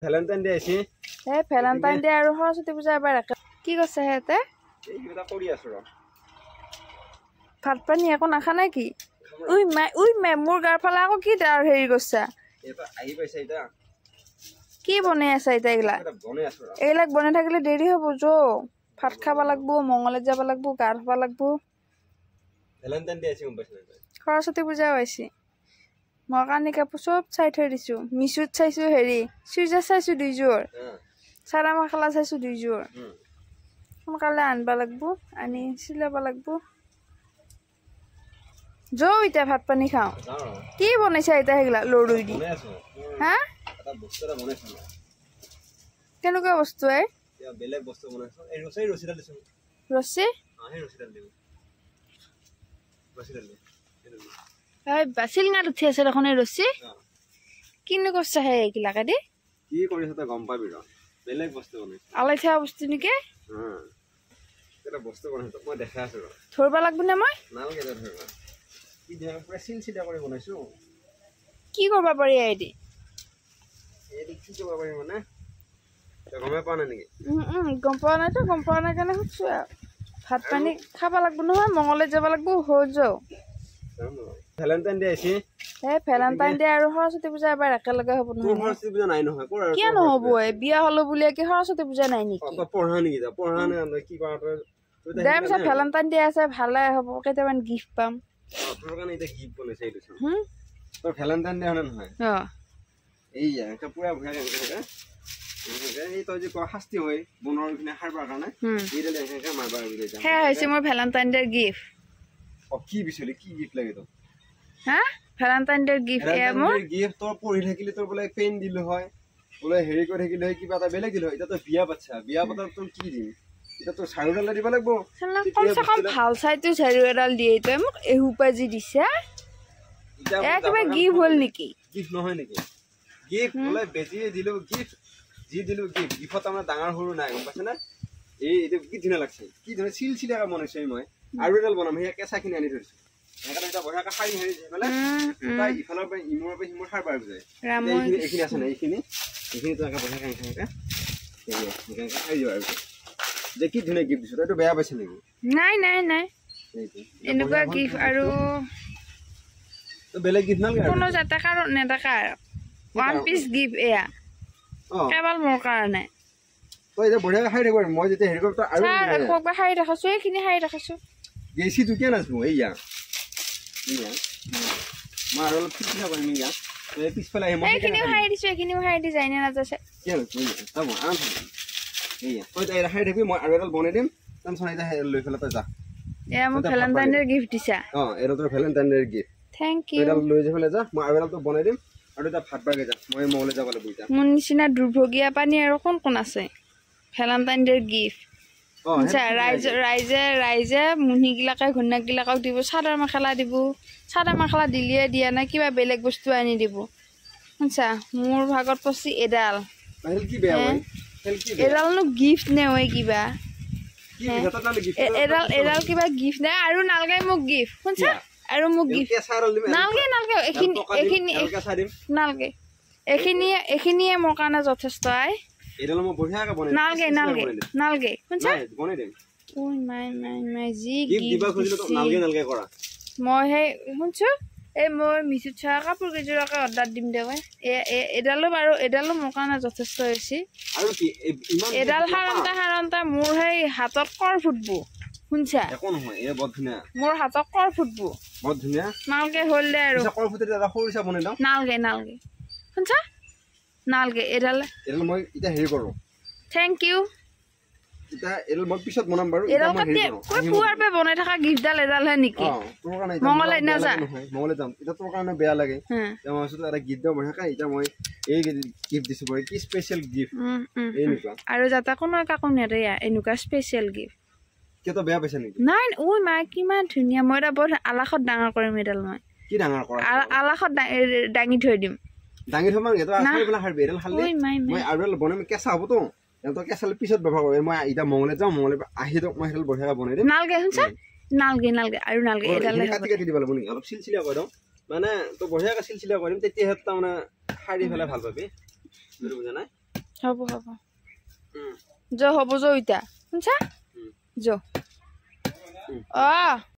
Valentine day আছে Valentine day আৰু সৰস্বতী পূজা এবাৰ একে কি কৈছে হেতে এইটা কৰি আছো ৰ ভাত পানী একো নাখা নাই কি উই মে মোৰ গাৰ ফালে আকৌ কি তাৰ হেৰি গৈছা এটা আহি পাইছে এটা কি বনাই আছে এটা এইগিলা এটা বনাই আছো ৰ এইবিলাক বনাই থাকিলে দেৰি হ'ব যো ভাত খাবা লাগবো মঙ্গলত যাব লাগবো গা ধুবা লাগবো ভ্যালেন্টাইন ডে আছে গম পাইছ না সৰস্বতী পূজাও হৈছে মই কানি কাপোৰ চব চাই থৈ দিছো মিছুত চাইছো হেৰি চুইজাৰ চাইছো দুইযোৰ চাৰা মেখেলা চাইছো দুইযোৰ সোনকালে আনবা লাগবো আনি চিলাবা লাগবো যো ইটা ভাত পানী খাওঁ কি বনাইছা ইটা সেইগিলা লৰুই দি হা এটা বস্তু এটা বনাইছো কেনেকুৱা বস্তু বেলেগ বস্তু বনাইছো এই ৰছিডাল দিছো ৰছী সেই ৰছিডাল দিও ৰছিডাল চিলঙাত উঠি আছে দেখোন এই ৰছী কিনো কৰিছা হে এইগিলাকে দি কি কৰিছ তই গম পাবি ৰ বেলেগ বস্তু বনাইছো আলাই থোৱা বস্তু নেকি এটা বস্তু বনাইছো মই দেখা আছো ৰ ধৰবা লাগব না মই নালগে ধৰবা কি ধৰা পুৰা চিলচিলা কৰি বনাইছো কি কৰবা পাৰি আইদি এই কি কৰিব পাৰি মানে তই গমে পোৱা নাই নেকি গম পোৱা নাই কাৰণে সুধছো ভাত পানী খাবা লাগব নহয় মঙ্গলত যাব লাগব হৈ যাও ভ্যালেন্টাইন ডে আছে ভ্যালেন্টাইন ডে আৰু সৰস্বতী পূজা এবাৰ একেলগে হ'ব নহয় সৰস্বতী পূজা নাই নহয় কিয় নহ'ব বিয়া হলো বুলিয়ে কি সৰস্বতী পূজা নাই নেকি পঢ়া নেকি পঢ়া নাই কি কৰা তই দে পিছত ভ্যালেন্টাইন ডে আছে ভালে হ'ব কেইটামান গিফ্ট পাম তোৰ কাৰণে এটা গিফ্ট বনাইছে এইটো তোৰ ভ্যালেন্টাইন ডে হলে নহয় এইয়া এটা পুৰা ভুয়া এই তই যে শাস্তি হয় বনৰ কিনে খাৰবাৰ কাৰণে এইডাল এনেকে মাৰবা হে হৈছে মোৰ ভ্যালেন্টাইন ডে গিফ্ট কি বিচলি কি গিফ্ট লাগে তো হা ভ্যালেন্টাইন ডে গিফ্ট মোৰ গিফ্ট তোৰ পঢ়ি থাকিলে তোৰ বোলে পেন দিলো হয় বোলে হেৰি কৰি থাকিলে হয় কিবা এটা বেলেগ দিলো হয় এটা তো বিয়া পাচ্ছা বিয়া পাতাৰ তোৰ কি দিম এটা তোৰ চাৰুডাল দিব লাগিব কমসে কম ভাল চাইতো চাৰু এডাল দিয়ে তই মোক এহুপা যি দিছা কিবা গিফ্ট হ'ল নেকি গিফ্ট নহয় নেকি গিফ্ট বোলে বেছি দিলো গিফ্ট যি দিলো গিফ্ট গিফ্টত আমাৰ ডাঙৰ সৰু নাই গম পাইছে না এইটো কি ধুনীয়া লাগছে কি ধুনীয়া চিলচিলাকে বনাইছো মই আৰু এডাল বনাম সেই কেঁচাখিনি আনি থৈছো সেইকাৰণে এটা বঢ়িয়াকে খাই হেৰি পেলে তাই ইফালৰ পৰা ইমূৰৰ পৰা সিমূৰ খাৰ পাৰ যায় এইখিনি আছে না এইখিনি তো একে বঢ়িয়াকে এনেকে খাই দিব আৰু যে কি ধুনীয়া গিফ্ট দিছো তইতো বেয়া পাইছে নেকি নাই এনেকুৱা গিফ্ট আৰু বেলেগ গিফ্ট নালাগে কোনো জাতাকাৰ নেতাকাৰ ওৱান পিচ গিফ্ট এয়া কেৱল মোৰ কাৰণে তই এতিয়া বঢ়িয়াকে খাই থাকিব মই যেতিয়া হেৰি কৰিম তই আৰু কোকবা খাই দেখাছো এইখিনি খাই দেখাছো গেছি তুই কিয় নাচবো এইয়া মই আৰু অলপ পিছফালে কৰিম ইয়া তই পিছফালে আহিম এইখিনিও খাই দিছো এইখিনিও খাই দি যায় নে নাযাছে কিয় নাচবো এইয়া তই এতিয়া খাই থাকিবি মই আৰু এডাল বনাই দিম টেনচন এটা লৈ পেলাই তই যা এয়া মোক ভ্যালেন্টাইন ডে গিফ্ট দিছা এটা তোৰ Valentine day gift thank you এডাল লৈ যাবলে যা মই আৰু এডাল তো বনাই দিম আৰু এটা ভাত বাগে যা মই মলে যাব লাগিব ইটা মোৰ নিচিনা দুৰ্ভগীয়া পানী আৰু কোন আছে ভ্যালেন্টাইন ডে গিফ্ট আচ্ছা ৰাইজে মুহিগিলাকে ঘৈণীয়েকগিলাকক দিব চাদৰ মেখেলা দিব চাদৰ মেখেলা দিলিয়ে দিয়া নাই কিবা বেলেগ বস্তু আনি দিব আচ্ছা মোৰ ভাগত পছি এডাল এডালনো গিফ্ট নে হয় কিবা এডাল কিবা গিফ্ট নাই আৰু নালগে মোক গিফ্ট শুনছা আৰু মোক গিফ্ট নালগে এইখিনিয়ে মোৰ কাৰণে যথেষ্ট আই এডাল মই বঢ়িয়াকে বনাই নালগে শুনছা বনাই দিম ওই মাই জি গিফ্ট দিবা খুজিলে তো নালগে কৰা মই হে শুনছো মই মিছুত চা কাপোৰ কেইযোৰাকে অৰ্ডাৰ দিম দে এডালো মোৰ কাৰণে যথেষ্ট হৈছে আৰু কি ইমান এডাল সাৰন্তা মোৰ সেই হাতত কৰ ফুটবো শুনছা একো নহয় এ বহুত ধুনীয়া মোৰ হাতত কৰ ফুটবো বহুত ধুনীয়া নালগে হ'ল দে আৰু কৰ ফুটে এটা সৰুসা বনাই দাও নালগে শুনছা নালগে এডাল মই এটা হেৰি কৰো থ্যাংক ইউ এটা এডাল মই পিছত বনাম বাৰু এডাল কাটি কই পুৱাৰ পে বনাই থকা গিফ্টডাল এডাল হে নেকি তোৰ কাৰণে মঙ্গলে না যা মঙ্গলে যাম এটা তোৰ কাৰণে বেয়া লাগে মই আসলে এটা গিফ্ট দিম বঢ়িয়াকে এটা মই এই গিফ্ট দিছো বঢ়িয়া কি স্পেশাল গিফ্ট এনেকুৱা আৰু যাতা কোনো কাকো নেৰেয়া এনেকুৱা স্পেশাল গিফ্ট কেতো বেয়া পাইছে নেকি নাই ওই মা কিমান ধুনীয়া মই এটা বৰ আলাখত ডাঙৰ কৰিম এডাল মই কি ডাঙৰ কৰা আলাখত ডাঙি থৈ দিম ডাঙি থম এটা আছাই বলা হাৰবি এডাল খালে মই আৰু এডাল বনাম কেঁচা হ'ব তো এটো কেঁচালে পিছত ব্যৱহাৰ কৰিম মই ইটা মঙ্গলে যাম মঙ্গলে আহি দক মই এডাল বঢ়িয়াকে বনাই দিম নালগে শুনছা নালগে আৰু নালগে এডাল কাটি দিব লাগিব নেকি অলপ চিলচিলা কৰি দাও মানে তো বঢ়িয়াকে চিলচিলা কৰিম তেতিয়া হেত মানে শাৰী ফেলে ভাল পাবি বুজি বুজা নাই হ'ব হ'ব য হ'ব য ইতা শুনছা য